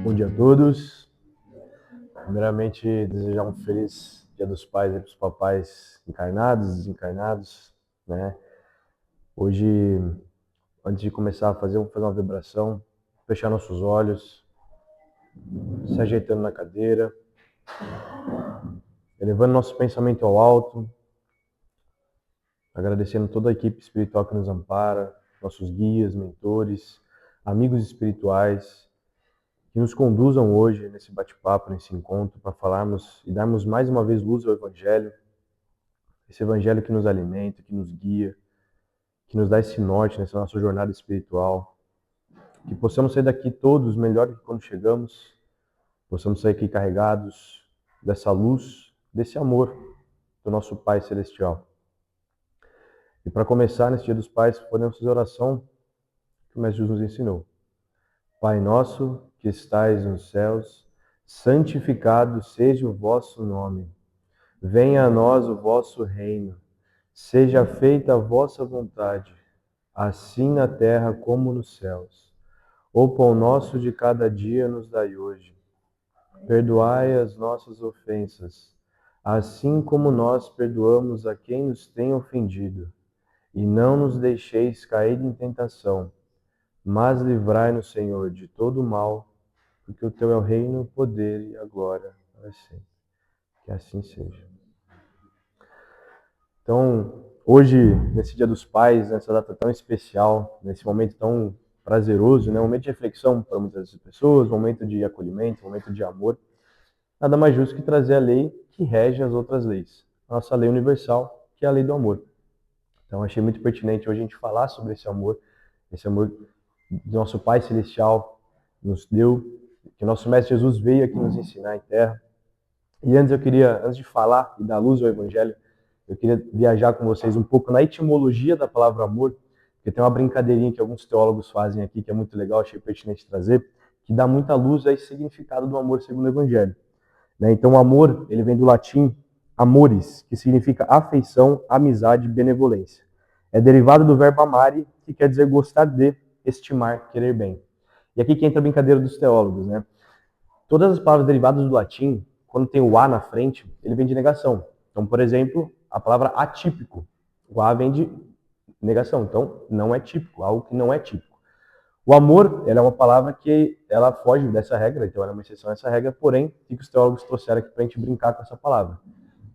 Bom dia a todos. Primeiramente, desejar um feliz Dia dos Pais para os papais encarnados, desencarnados, né? Hoje, antes de começar a fazer uma vibração, fechar nossos olhos, se ajeitando na cadeira, elevando nosso pensamento ao alto, agradecendo toda a equipe espiritual que nos ampara, nossos guias, mentores, amigos espirituais, que nos conduzam hoje nesse bate-papo, nesse encontro, para falarmos e darmos mais uma vez luz ao Evangelho, esse Evangelho que nos alimenta, que nos guia, que nos dá esse norte nessa nossa jornada espiritual, que possamos sair daqui todos melhor do que quando chegamos, possamos sair aqui carregados dessa luz, desse amor do nosso Pai Celestial. E para começar, nesse Dia dos Pais, podemos fazer a oração que o Mestre Jesus nos ensinou. Pai nosso, que estais nos céus, santificado seja o vosso nome. Venha a nós o vosso reino. Seja feita a vossa vontade, assim na terra como nos céus. O pão nosso de cada dia nos dai hoje. Perdoai as nossas ofensas, assim como nós perdoamos a quem nos tem ofendido. E não nos deixeis cair em tentação, mas livrai-nos, Senhor, de todo mal, porque o Teu é o reino, o poder e a glória para sempre. Que assim seja. Então, hoje, nesse Dia dos Pais, nessa data tão especial, nesse momento tão prazeroso, né? Um momento de reflexão para muitas pessoas, um momento de acolhimento, um momento de amor, nada mais justo que trazer a lei que rege as outras leis. Nossa lei universal, que é a lei do amor. Então, achei muito pertinente hoje a gente falar sobre esse amor que nosso Pai Celestial nos deu, que nosso Mestre Jesus veio aqui nos ensinar em terra. E antes de falar e dar luz ao Evangelho, eu queria viajar com vocês um pouco na etimologia da palavra amor, porque tem uma brincadeirinha que alguns teólogos fazem aqui, que é muito legal, achei pertinente trazer, que dá muita luz a esse significado do amor segundo o Evangelho. Então, o amor, ele vem do latim amores, que significa afeição, amizade, benevolência. É derivado do verbo amare, que quer dizer gostar de, estimar, querer bem. E aqui que entra a brincadeira dos teólogos, né? Todas as palavras derivadas do latim, quando tem o a na frente, ele vem de negação. Então, por exemplo, a palavra atípico. O a vem de negação. Então, não é típico, algo que não é típico. O amor, ela é uma palavra que ela foge dessa regra, então ela é uma exceção a essa regra, porém, o que os teólogos trouxeram aqui para a gente brincar com essa palavra?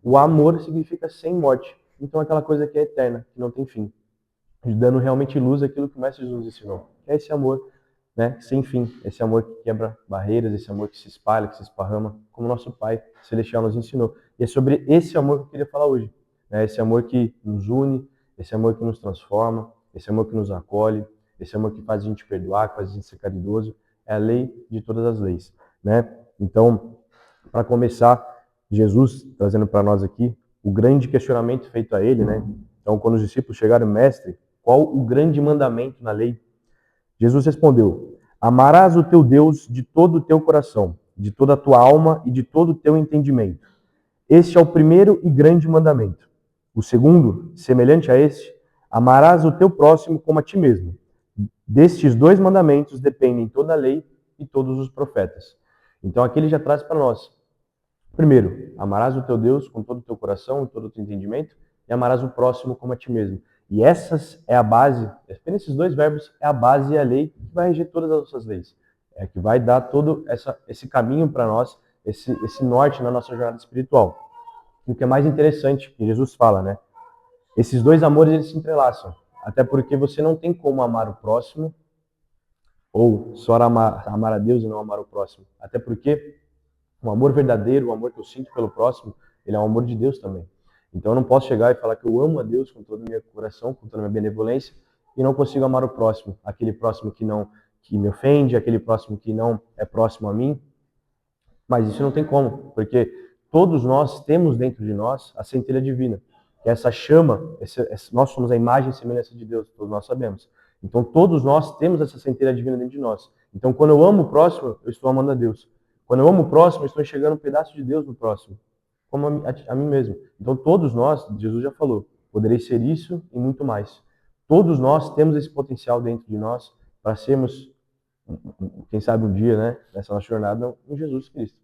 O amor significa sem morte. Então, aquela coisa que é eterna, que não tem fim. Dando realmente luz àquilo que o Mestre Jesus ensinou. É esse amor, né, sem fim. Esse amor que quebra barreiras, esse amor que se espalha, que se esparrama, como nosso Pai Celestial nos ensinou. E é sobre esse amor que eu queria falar hoje. Né? Esse amor que nos une, esse amor que nos transforma, esse amor que nos acolhe, esse amor que faz a gente perdoar, que faz a gente ser caridoso. É a lei de todas as leis. Né? Então, para começar, Jesus trazendo para nós aqui o grande questionamento feito a ele, né? Então, quando os discípulos chegaram, mestre, qual o grande mandamento na lei? Jesus respondeu: amarás o teu Deus de todo o teu coração, de toda a tua alma e de todo o teu entendimento. Este é o primeiro e grande mandamento. O segundo, semelhante a este, amarás o teu próximo como a ti mesmo. Destes dois mandamentos dependem toda a lei e todos os profetas. Então aqui ele já traz para nós. Primeiro, amarás o teu Deus com todo o teu coração e todo o teu entendimento, e amarás o próximo como a ti mesmo. E essas é a base, apenas esses dois verbos é a base e a lei que vai reger todas as nossas leis. É que vai dar todo esse caminho para nós, esse norte na nossa jornada espiritual. E o que é mais interessante, que Jesus fala, né? Esses dois amores, eles se entrelaçam. Até porque você não tem como amar o próximo, ou só amar a Deus e não amar o próximo. Até porque o amor verdadeiro, o amor que eu sinto pelo próximo, ele é um amor de Deus também. Então eu não posso chegar e falar que eu amo a Deus com todo o meu coração, com toda a minha benevolência, e não consigo amar o próximo, aquele próximo que me ofende, aquele próximo que não é próximo a mim. Mas isso não tem como, porque todos nós temos dentro de nós a centelha divina, que é essa chama, nós somos a imagem e semelhança de Deus, todos nós sabemos. Então todos nós temos essa centelha divina dentro de nós. Então quando eu amo o próximo, eu estou amando a Deus. Quando eu amo o próximo, eu estou enxergando um pedaço de Deus no próximo, como a mim mesmo. Então todos nós, Jesus já falou, podereis ser isso e muito mais. Todos nós temos esse potencial dentro de nós para sermos quem sabe um dia, né, nessa nossa jornada, em Jesus Cristo.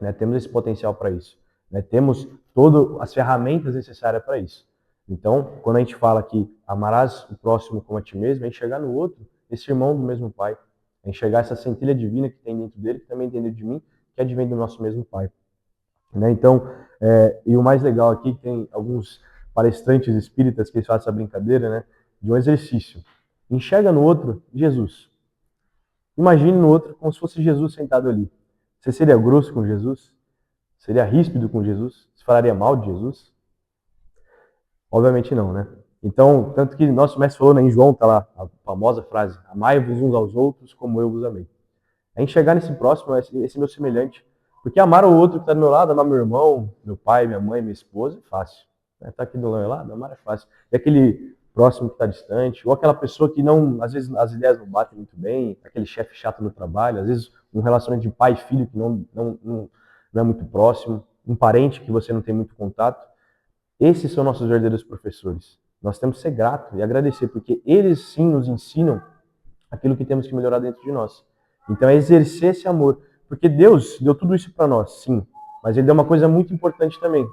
Né? Temos esse potencial para isso. Né? Temos todas as ferramentas necessárias para isso. Então, quando a gente fala que amarás o próximo como a ti mesmo, é enxergar no outro esse irmão do mesmo Pai. É enxergar essa centelha divina que tem dentro dele, que também tem dentro de mim, que advém do nosso mesmo Pai. Né? Então, e o mais legal aqui, tem alguns palestrantes espíritas que eles fazem essa brincadeira, né, de um exercício. Enxerga no outro Jesus. Imagine no outro como se fosse Jesus sentado ali. Você seria grosso com Jesus? Seria ríspido com Jesus? Você falaria mal de Jesus? Obviamente não, né? Então, tanto que nosso mestre falou, né, em João, tá lá a famosa frase: amai-vos uns aos outros como eu vos amei. É enxergar nesse próximo, esse meu semelhante. Porque amar o outro que está do meu lado, amar meu irmão, meu pai, minha mãe, minha esposa, é fácil. Tá aqui do meu lado, amar é fácil. E aquele próximo que está distante, ou aquela pessoa que não, às vezes as ideias não batem muito bem, aquele chefe chato no trabalho, às vezes um relacionamento de pai e filho que não é muito próximo, um parente que você não tem muito contato. Esses são nossos verdadeiros professores. Nós temos que ser gratos e agradecer, porque eles sim nos ensinam aquilo que temos que melhorar dentro de nós. Então é exercer esse amor. Porque Deus deu tudo isso para nós, sim. Mas Ele deu uma coisa muito importante também: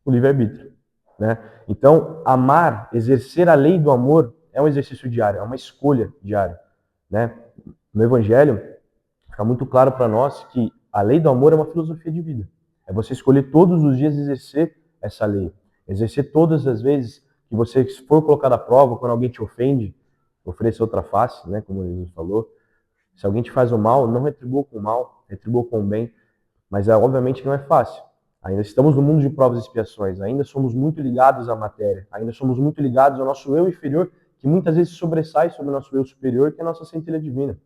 o livre-arbítrio. Né? Então, amar, exercer a lei do amor, é um exercício diário, é uma escolha diária. Né? No Evangelho, fica muito claro para nós que a lei do amor é uma filosofia de vida. É você escolher todos os dias exercer essa lei. Exercer todas as vezes que você for colocado à prova, quando alguém te ofende, oferecer outra face, né, como Jesus falou. Se alguém te faz o mal, não retribua com o mal, retribua com o bem. Mas obviamente não é fácil. Ainda estamos no mundo de provas e expiações, ainda somos muito ligados à matéria, ainda somos muito ligados ao nosso eu inferior, que muitas vezes sobressai sobre o nosso eu superior, que é a nossa centelha divina.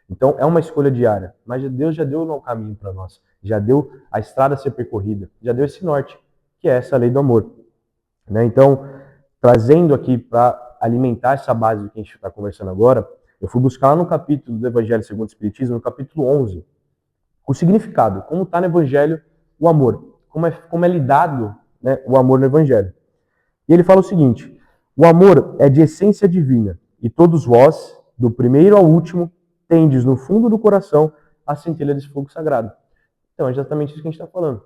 Então é uma escolha diária, mas Deus já deu o caminho para nós, já deu a estrada a ser percorrida, já deu esse norte, que é essa lei do amor. Né? Então, trazendo aqui para alimentar essa base que a gente está conversando agora, eu fui buscar lá no capítulo do Evangelho segundo o Espiritismo, no capítulo 11, o significado, como está no Evangelho o amor, como é lidado, né, o amor no Evangelho. E ele fala o seguinte: o amor é de essência divina, e todos vós, do primeiro ao último, tendes no fundo do coração a centelha desse fogo sagrado. Então é exatamente isso que a gente está falando.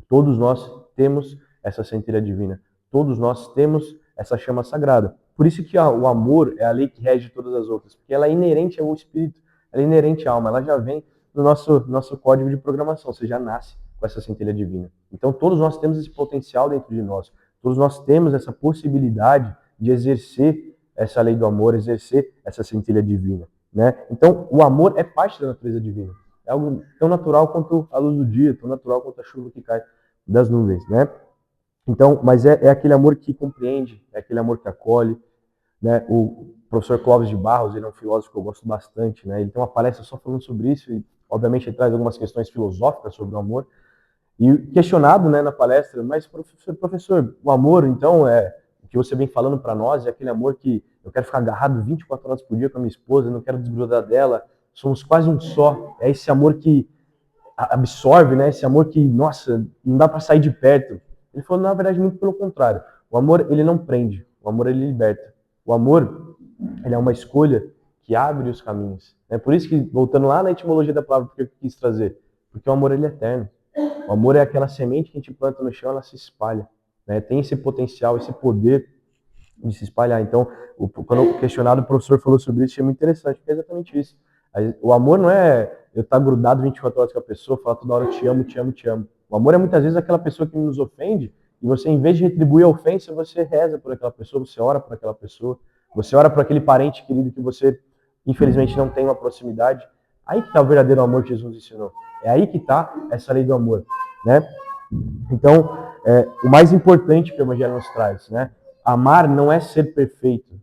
Todos nós temos essa centelha divina. Todos nós temos essa chama sagrada. Por isso que o amor é a lei que rege todas as outras, porque ela é inerente ao espírito, ela é inerente à alma, ela já vem no nosso código de programação, você já nasce com essa centelha divina. Então todos nós temos esse potencial dentro de nós, todos nós temos essa possibilidade de exercer essa lei do amor, exercer essa centelha divina. Né? Então o amor é parte da natureza divina. É algo tão natural quanto a luz do dia, tão natural quanto a chuva que cai das nuvens, né? Então, mas é aquele amor que compreende, é aquele amor que acolhe, né? O professor Clóvis de Barros, ele é um filósofo que eu gosto bastante, né? Ele tem uma palestra só falando sobre isso e, obviamente, ele traz algumas questões filosóficas sobre o amor. E questionado, né, na palestra, mas professor, o amor, então, o que você vem falando para nós, é aquele amor que eu quero ficar agarrado 24 horas por dia com a minha esposa, eu não quero desgrudar dela, somos quase um só. É esse amor que absorve, né? Esse amor que, nossa, não dá para sair de perto. Ele falou, na verdade, muito pelo contrário. O amor, ele não prende. O amor, ele liberta. O amor, ele é uma escolha que abre os caminhos. É por isso que, voltando lá na etimologia da palavra, porque eu quis trazer, porque o amor, ele é eterno. O amor é aquela semente que a gente planta no chão, ela se espalha. Né? Tem esse potencial, esse poder de se espalhar. Então, quando questionado, o professor falou sobre isso, é muito interessante, porque é exatamente isso. O amor não é eu estar grudado 24 horas com a pessoa, falar toda hora eu te amo, te amo, te amo. O amor é muitas vezes aquela pessoa que nos ofende, e você, em vez de retribuir a ofensa, você reza por aquela pessoa, você ora por aquela pessoa, você ora por aquele parente querido que você, infelizmente, não tem uma proximidade. Aí que está o verdadeiro amor que Jesus ensinou. É aí que está essa lei do amor. Né? Então, o mais importante que o Evangelho nos traz, né? Amar não é ser perfeito.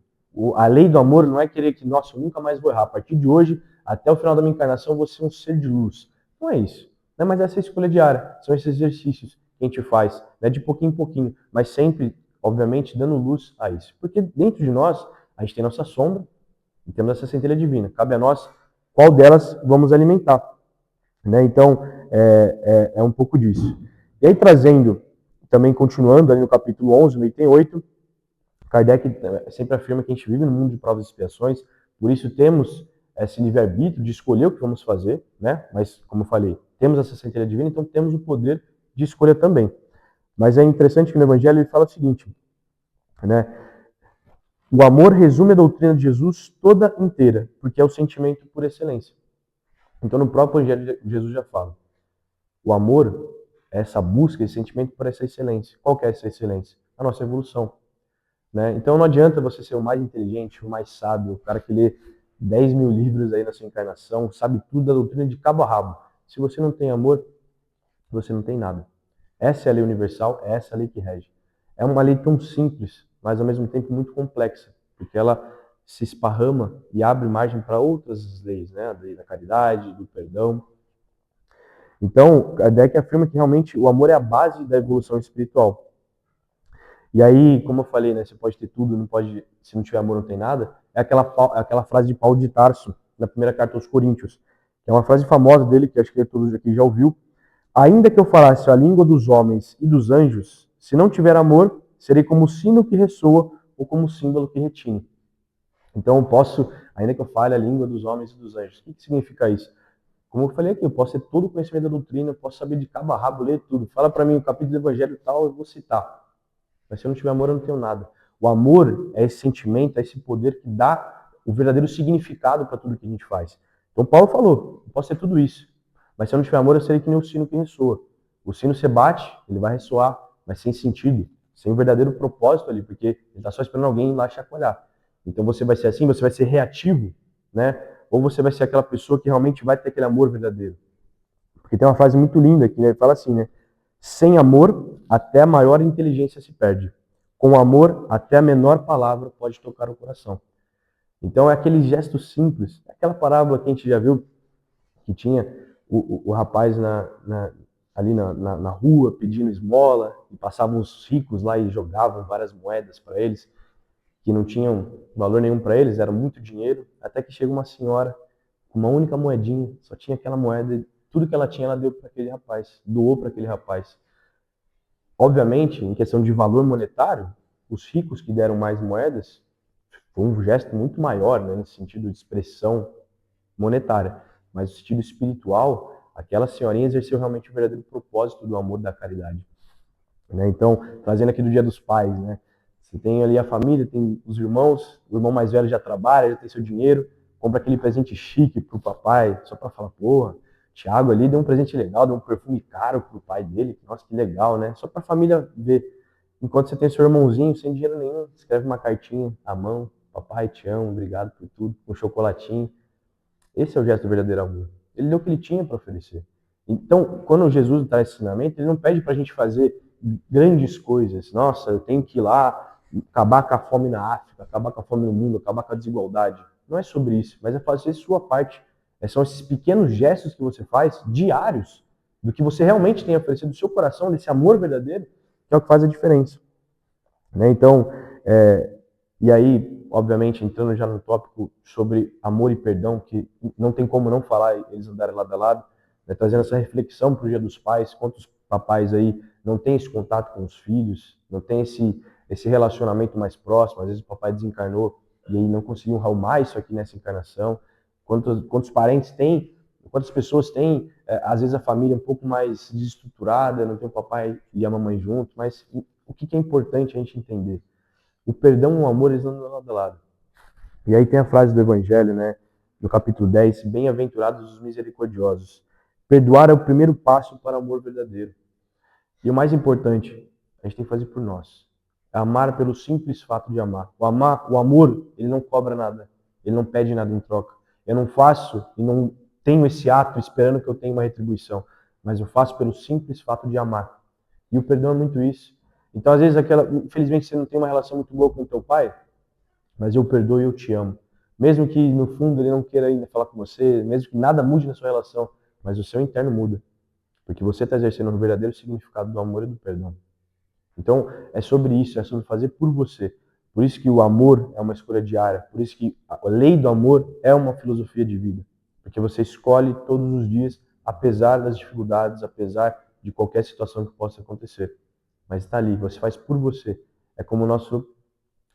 A lei do amor não é querer que, nossa, eu nunca mais vou errar. A partir de hoje, até o final da minha encarnação, eu vou ser um ser de luz. Não é isso. Né? Mas essa é a escolha diária. São esses exercícios que a gente faz, né? De pouquinho em pouquinho. Mas sempre, obviamente, dando luz a isso. Porque dentro de nós, a gente tem nossa sombra e temos essa centelha divina. Cabe a nós qual delas vamos alimentar. Né? Então, é um pouco disso. E aí, trazendo, também continuando ali no capítulo 11, no item 8, Kardec sempre afirma que a gente vive no mundo de provas e expiações, por isso temos esse livre-arbítrio de escolher o que vamos fazer, né? Mas, como eu falei, temos essa centelha divina, então temos o poder de escolha também. Mas é interessante que no Evangelho ele fala o seguinte, né? O amor resume a doutrina de Jesus toda inteira, porque é o sentimento por excelência. Então, no próprio Evangelho, Jesus já fala. O amor é essa busca, esse sentimento por essa excelência. Qual que é essa excelência? A nossa evolução. Né? Então, não adianta você ser o mais inteligente, o mais sábio, o cara que lê 10 mil livros aí na sua encarnação, sabe tudo da doutrina de cabo a rabo. Se você não tem amor, você não tem nada. Essa é a lei universal, essa é a lei que rege. É uma lei tão simples, mas ao mesmo tempo muito complexa, porque ela se esparrama e abre margem para outras leis, né? A lei da caridade, do perdão. Então, Kardec afirma que realmente o amor é a base da evolução espiritual. E aí, como eu falei, né, você pode ter tudo, não pode, se não tiver amor não tem nada. É aquela frase de Paulo de Tarso, na primeira carta aos Coríntios, que é uma frase famosa dele, que acho que todos aqui já ouviu. Ainda que eu falasse a língua dos homens e dos anjos, se não tiver amor, serei como o sino que ressoa ou como o símbolo que retine. Então eu posso, ainda que eu fale a língua dos homens e dos anjos. O que significa isso? Como eu falei aqui, eu posso ter todo o conhecimento da doutrina, eu posso saber de cabo a rabo, ler tudo. Fala para mim o capítulo do evangelho tal, eu vou citar. Mas se eu não tiver amor, eu não tenho nada. O amor é esse sentimento, é esse poder que dá o verdadeiro significado para tudo que a gente faz. Então Paulo falou, eu posso ter tudo isso. Mas se eu não tiver amor, eu serei que nem o sino que ressoa. O sino você bate, ele vai ressoar, mas sem sentido, sem um verdadeiro propósito ali, porque ele está só esperando alguém ir lá chacoalhar. Então você vai ser assim, você vai ser reativo, né? Ou você vai ser aquela pessoa que realmente vai ter aquele amor verdadeiro. Porque tem uma frase muito linda que ele fala assim, né? Sem amor, até a maior inteligência se perde. Com amor, até a menor palavra pode tocar o coração. Então é aquele gesto simples, aquela parábola que a gente já viu, que tinha o rapaz ali na rua pedindo esmola, e passavam os ricos lá e jogavam várias moedas para eles, que não tinham valor nenhum para eles, era muito dinheiro, até que chega uma senhora com uma única moedinha, só tinha aquela moeda, e tudo que ela tinha ela deu para aquele rapaz, doou para aquele rapaz. Obviamente, em questão de valor monetário, os ricos que deram mais moedas, foi um gesto muito maior, né, nesse sentido de expressão monetária. Mas no sentido espiritual, aquela senhorinha exerceu realmente o verdadeiro propósito do amor, da caridade. Né? Então, trazendo aqui do Dia dos Pais, né? Você tem ali a família, tem os irmãos, o irmão mais velho já trabalha, já tem seu dinheiro, compra aquele presente chique pro papai, só para falar, porra, Thiago ali deu um presente legal, deu um perfume caro pro pai dele, nossa, que legal, né? Só para a família ver. Enquanto você tem seu irmãozinho sem dinheiro nenhum, escreve uma cartinha à mão, papai, te amo, obrigado por tudo, um chocolatinho. Esse é o gesto do verdadeiro amor. Ele deu o que ele tinha para oferecer. Então, quando Jesus dá esse ensinamento, ele não pede para a gente fazer grandes coisas. Nossa, eu tenho que ir lá acabar com a fome na África, acabar com a fome no mundo, acabar com a desigualdade. Não é sobre isso, mas é fazer sua parte. São esses pequenos gestos que você faz, diários, do que você realmente tem oferecido do seu coração, desse amor verdadeiro, que é o que faz a diferença. Né? Então, e aí, obviamente, entrando já no tópico sobre amor e perdão, que não tem como não falar, eles andarem lado a lado, né? Trazendo essa reflexão para o Dia dos Pais, quantos papais aí não têm esse contato com os filhos, não tem esse relacionamento mais próximo, às vezes o papai desencarnou e aí não conseguiu honrar mais isso aqui nessa encarnação, quantos parentes têm, quantas pessoas têm, às vezes a família um pouco mais desestruturada, não tem o papai e a mamãe junto, mas o que é importante a gente entender? O perdão e o amor, eles andam lado a lado. E aí tem a frase do Evangelho, né? No capítulo 10, bem-aventurados os misericordiosos. Perdoar é o primeiro passo para o amor verdadeiro. E o mais importante, a gente tem que fazer por nós. É amar pelo simples fato de amar. O amor, ele não cobra nada. Ele não pede nada em troca. Eu não faço e não tenho esse ato esperando que eu tenha uma retribuição. Mas eu faço pelo simples fato de amar. E o perdão é muito isso. Então, às vezes, infelizmente, você não tem uma relação muito boa com o teu pai, mas eu perdoo e eu te amo. Mesmo que, no fundo, ele não queira ainda falar com você, mesmo que nada mude na sua relação, mas o seu interno muda. Porque você está exercendo o verdadeiro significado do amor e do perdão. Então, é sobre isso, é sobre fazer por você. Por isso que o amor é uma escolha diária. Por isso que a lei do amor é uma filosofia de vida. Porque você escolhe todos os dias, apesar das dificuldades, apesar de qualquer situação que possa acontecer. Mas está ali, você faz por você. É como o nosso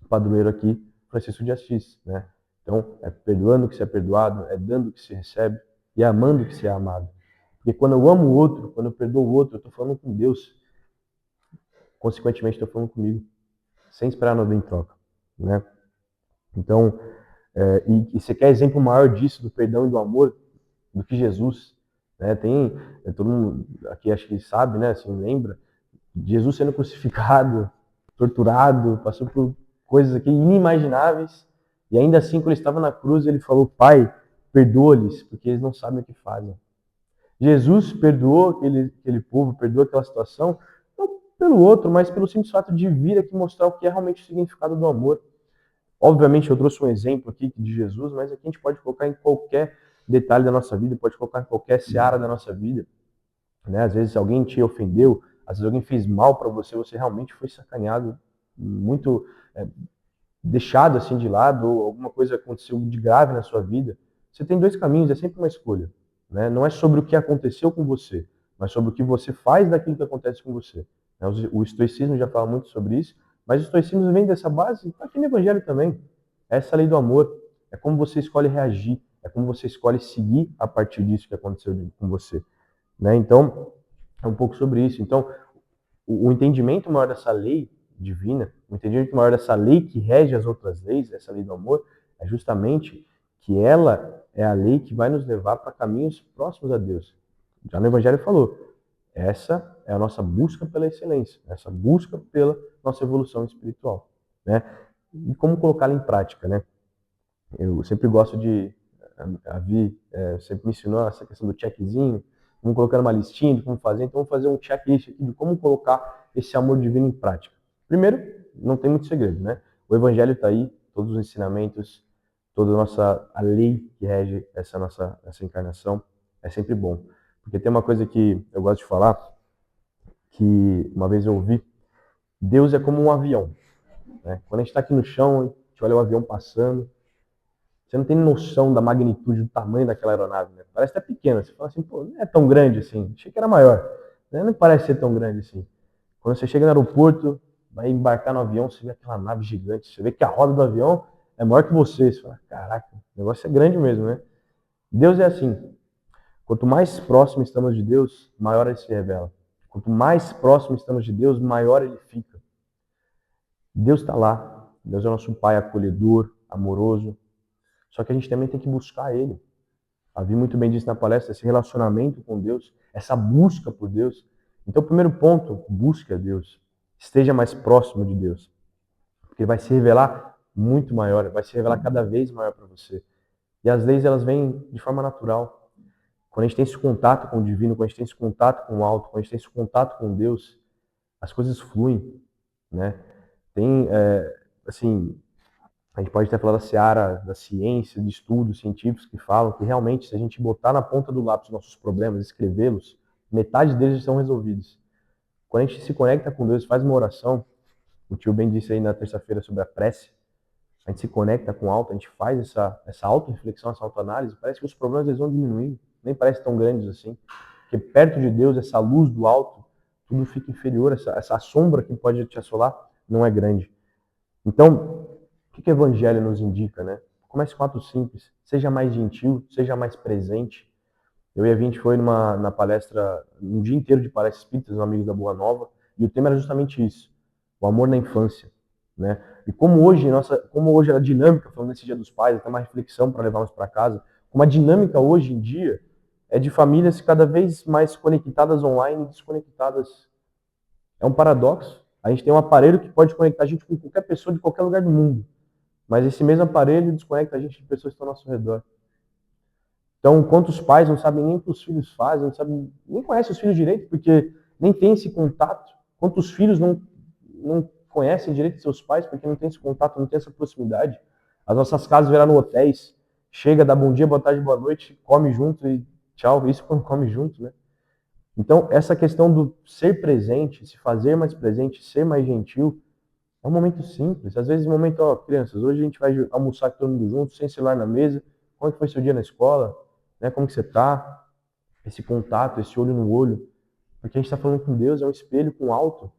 padroeiro aqui, Francisco de Assis, né? Então, é perdoando que se é perdoado, é dando que se recebe e é amando que se é amado. Porque quando eu amo o outro, quando eu perdoo o outro, eu estou falando com Deus. Consequentemente, estou falando comigo, sem esperar nada em troca, né? Então, e você quer exemplo maior disso, do perdão e do amor, do que Jesus, né? Tem, todo mundo aqui acho que sabe, né? Assim, lembra, Jesus sendo crucificado, torturado, passou por coisas aqui inimagináveis, e ainda assim, quando ele estava na cruz, ele falou: Pai, perdoa-lhes, porque eles não sabem o que fazem. Jesus perdoou aquele povo, perdoou aquela situação, não pelo outro, mas pelo simples fato de vir aqui mostrar o que é realmente o significado do amor. Obviamente, eu trouxe um exemplo aqui de Jesus, mas aqui a gente pode colocar em qualquer detalhe da nossa vida, pode colocar em qualquer seara da nossa vida. Né? Às vezes alguém te ofendeu, às vezes alguém fez mal para você, você realmente foi sacaneado, muito deixado assim de lado, ou alguma coisa aconteceu de grave na sua vida. Você tem dois caminhos, é sempre uma escolha. Né? Não é sobre o que aconteceu com você, mas sobre o que você faz daquilo que acontece com você. O estoicismo já fala muito sobre isso, mas o estoicismo vem dessa base aqui no Evangelho também. É essa lei do amor. É como você escolhe reagir, é como você escolhe seguir a partir disso que aconteceu com você. Né? Então, é um pouco sobre isso. Então, o entendimento maior dessa lei divina, o entendimento maior dessa lei que rege as outras leis, essa lei do amor, é justamente que ela é a lei que vai nos levar para caminhos próximos a Deus. Já no Evangelho falou, essa é a nossa busca pela excelência, essa busca pela nossa evolução espiritual. Né? E como colocá-la em prática, né? Eu sempre gosto de... A Vi sempre me ensinou essa questão do checkzinho, vamos colocando uma listinha de como fazer, então vamos fazer um checklist aqui de como colocar esse amor divino em prática. Primeiro, não tem muito segredo, né? O Evangelho está aí, todos os ensinamentos, toda a lei que rege essa encarnação, é sempre bom. Porque tem uma coisa que eu gosto de falar, que uma vez eu ouvi, Deus é como um avião. Né? Quando a gente está aqui no chão, a gente olha o avião passando, você não tem noção da magnitude, do tamanho daquela aeronave, né? Parece até pequena. Você fala assim, pô, não é tão grande assim. Achei que era maior. Né? Não parece ser tão grande assim. Quando você chega no aeroporto, vai embarcar no avião, você vê aquela nave gigante. Você vê que a roda do avião é maior que você. Você fala, caraca, o negócio é grande mesmo, né? Deus é assim. Quanto mais próximo estamos de Deus, maior ele se revela. Quanto mais próximo estamos de Deus, maior ele fica. Deus está lá. Deus é o nosso Pai acolhedor, amoroso. Só que a gente também tem que buscar Ele. A Vi muito bem disse na palestra, esse relacionamento com Deus, essa busca por Deus. Então, o primeiro ponto, busque a Deus. Esteja mais próximo de Deus. Porque Ele vai se revelar muito maior, vai se revelar cada vez maior para você. E as leis, elas vêm de forma natural. Quando a gente tem esse contato com o divino, quando a gente tem esse contato com o alto, quando a gente tem esse contato com Deus, as coisas fluem, né? Tem, assim, a gente pode até falar da seara da ciência, de estudos científicos que falam que realmente, se a gente botar na ponta do lápis nossos problemas, escrevê-los, metade deles estão resolvidos. Quando a gente se conecta com Deus, faz uma oração, o tio Ben disse aí na terça-feira sobre a prece, a gente se conecta com o alto, a gente faz essa auto-reflexão, essa autoanálise, parece que os problemas eles vão diminuindo, nem parece tão grandes assim. Porque perto de Deus, essa luz do alto, tudo fica inferior, essa sombra que pode te assolar não é grande. Então, o que o Evangelho nos indica, né? Comece com atos simples. Seja mais gentil, seja mais presente. Eu e a gente foi na palestra, um dia inteiro de palestras espíritas, no Amigos da Boa Nova, e o tema era justamente isso, o amor na infância, né? E como hoje a dinâmica, falando nesse Dia dos Pais, até uma reflexão para levarmos para casa, como a dinâmica hoje em dia é de famílias cada vez mais conectadas online e desconectadas. É um paradoxo. A gente tem um aparelho que pode conectar a gente com qualquer pessoa de qualquer lugar do mundo. Mas esse mesmo aparelho desconecta a gente de pessoas que estão ao nosso redor. Então, quantos pais não sabem nem o que os filhos fazem, não sabem, nem conhecem os filhos direito, porque nem tem esse contato. Quantos filhos não conhecem direito seus pais, porque não tem esse contato, não tem essa proximidade. As nossas casas viraram hotéis. Chega, dá bom dia, boa tarde, boa noite, come junto e tchau. Isso quando come junto, né? Então, essa questão do ser presente, se fazer mais presente, ser mais gentil, é um momento simples. Às vezes, momento, ó, crianças, hoje a gente vai almoçar todo mundo junto, sem celular na mesa. Como é que foi seu dia na escola? Né? Como que você tá? Esse contato, esse olho no olho. Porque a gente está falando com Deus, é um espelho com alto.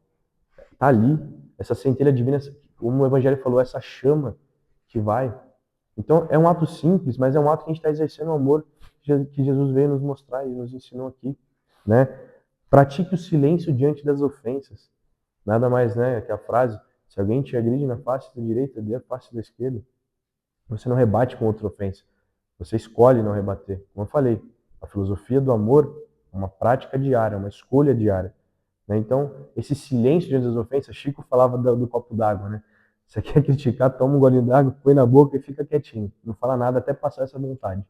Tá ali. Essa centelha divina, como o Evangelho falou, essa chama que vai. Então, é um ato simples, mas é um ato que a gente está exercendo o amor que Jesus veio nos mostrar e nos ensinou aqui, né? Pratique o silêncio diante das ofensas. Nada mais, né, que a frase, se alguém te agride na face da direita, dê a face da esquerda. Você não rebate com outra ofensa. Você escolhe não rebater. Como eu falei, a filosofia do amor é uma prática diária, uma escolha diária. Né? Então, esse silêncio diante das ofensas, Chico falava do copo d'água, né? Você quer criticar, toma um golinho d'água, põe na boca e fica quietinho. Não fala nada até passar essa vontade.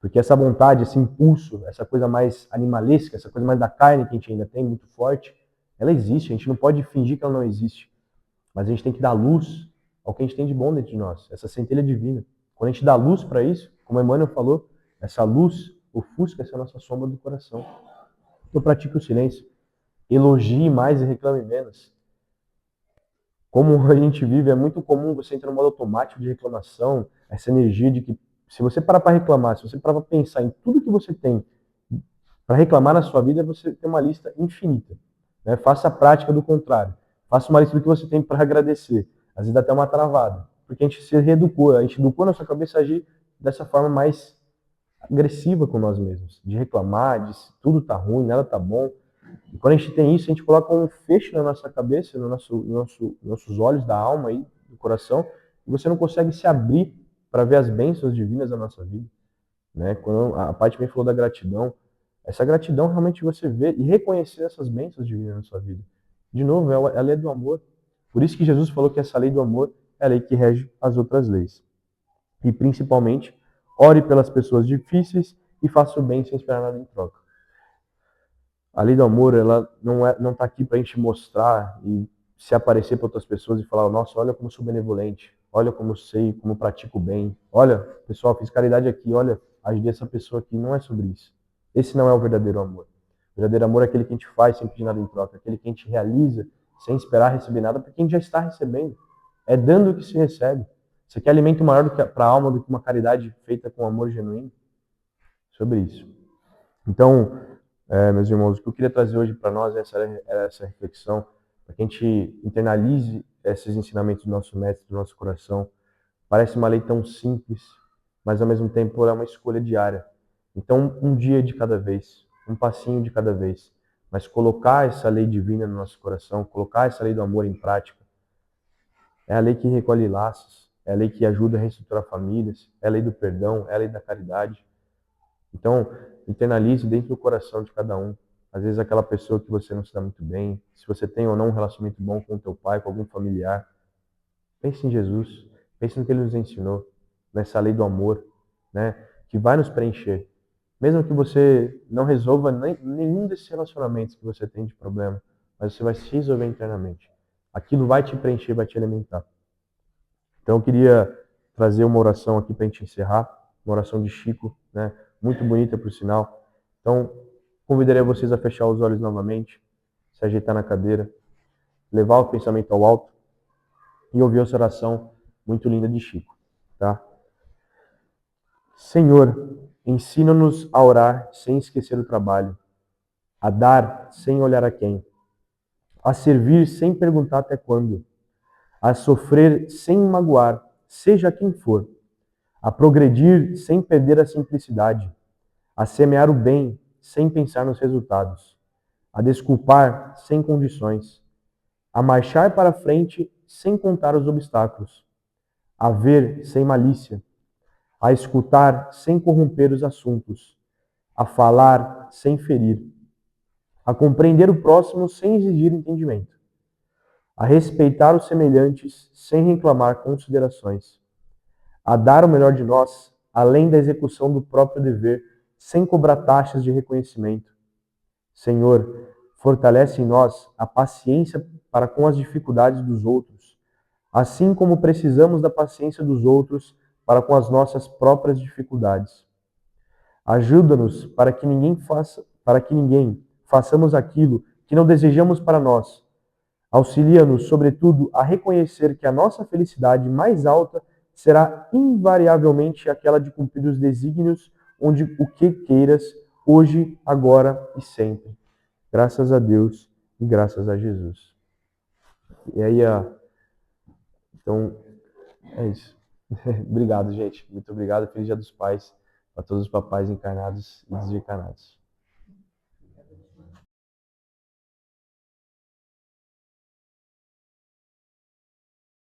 Porque essa vontade, esse impulso, essa coisa mais animalesca, essa coisa mais da carne que a gente ainda tem, muito forte, ela existe. A gente não pode fingir que ela não existe. Mas a gente tem que dar luz ao que a gente tem de bom dentro de nós, essa centelha divina. Quando a gente dá luz para isso, como Emmanuel falou, essa luz ofusca essa nossa sombra do coração. Então pratique o silêncio. Elogie mais e reclame menos. Como a gente vive, é muito comum você entrar no modo automático de reclamação, essa energia de que se você parar para reclamar, se você parar para pensar em tudo que você tem para reclamar na sua vida, você tem uma lista infinita. Né? Faça a prática do contrário. Faça uma lista do que você tem para agradecer. Às vezes dá até uma travada. Porque a gente se reeducou, a gente educou na sua cabeça a agir dessa forma mais agressiva com nós mesmos. De reclamar, de tudo tá ruim, nada tá bom. E quando a gente tem isso, a gente coloca um fecho na nossa cabeça, nossos olhos da alma aí, do coração, e você não consegue se abrir para ver as bênçãos divinas da nossa vida. Né? Quando a Paty me falou da gratidão, essa gratidão realmente você vê e reconhecer essas bênçãos divinas na sua vida. De novo, é a lei do amor. Por isso que Jesus falou que essa lei do amor é a lei que rege as outras leis. E principalmente, ore pelas pessoas difíceis e faça o bem sem esperar nada em troca. A lei do amor, ela não está aqui para a gente mostrar e se aparecer para outras pessoas e falar, nossa, olha como sou benevolente, olha como sei, como pratico bem, olha, pessoal, fiz caridade aqui, olha, ajudei essa pessoa aqui. Não é sobre isso. Esse não é o verdadeiro amor. O verdadeiro amor é aquele que a gente faz sem pedir nada em troca, aquele que a gente realiza sem esperar receber nada, porque a gente já está recebendo. É dando que se recebe. Você quer alimento maior para a alma do que uma caridade feita com amor genuíno? Sobre isso. Então, meus irmãos, o que eu queria trazer hoje para nós é essa reflexão, para que a gente internalize esses ensinamentos do nosso mestre, do nosso coração. Parece uma lei tão simples, mas ao mesmo tempo é uma escolha diária. Então, um dia de cada vez, um passinho de cada vez, mas colocar essa lei divina no nosso coração, colocar essa lei do amor em prática, é a lei que recolhe laços, é a lei que ajuda a reestruturar famílias, é a lei do perdão, é a lei da caridade. Então, internalize dentro do coração de cada um. Às vezes aquela pessoa que você não se dá muito bem, se você tem ou não um relacionamento bom com o teu pai, com algum familiar, pense em Jesus, pense no que ele nos ensinou, nessa lei do amor, né, que vai nos preencher. Mesmo que você não resolva nenhum desses relacionamentos que você tem de problema, mas você vai se resolver internamente. Aquilo vai te preencher, vai te alimentar. Então eu queria trazer uma oração aqui para a gente encerrar, uma oração de Chico, né? Muito bonita por sinal. Então convidaria vocês a fechar os olhos novamente, se ajeitar na cadeira, levar o pensamento ao alto e ouvir essa oração muito linda de Chico, tá? Senhor, ensina-nos a orar sem esquecer o trabalho, a dar sem olhar a quem, a servir sem perguntar até quando, a sofrer sem magoar, seja quem for, a progredir sem perder a simplicidade, a semear o bem sem pensar nos resultados, a desculpar sem condições, a marchar para frente sem contar os obstáculos, a ver sem malícia, a escutar sem corromper os assuntos, a falar sem ferir, a compreender o próximo sem exigir entendimento, a respeitar os semelhantes sem reclamar considerações, a dar o melhor de nós, além da execução do próprio dever, sem cobrar taxas de reconhecimento. Senhor, fortalece em nós a paciência para com as dificuldades dos outros, assim como precisamos da paciência dos outros para com as nossas próprias dificuldades. Ajuda-nos para que ninguém façamos aquilo que não desejamos para nós. Auxilia-nos, sobretudo, a reconhecer que a nossa felicidade mais alta será invariavelmente aquela de cumprir os desígnios onde o que queiras, hoje, agora e sempre. Graças a Deus e graças a Jesus. E aí, então, é isso. Obrigado, gente. Muito obrigado. Feliz Dia dos Pais para todos os papais encarnados e desencarnados.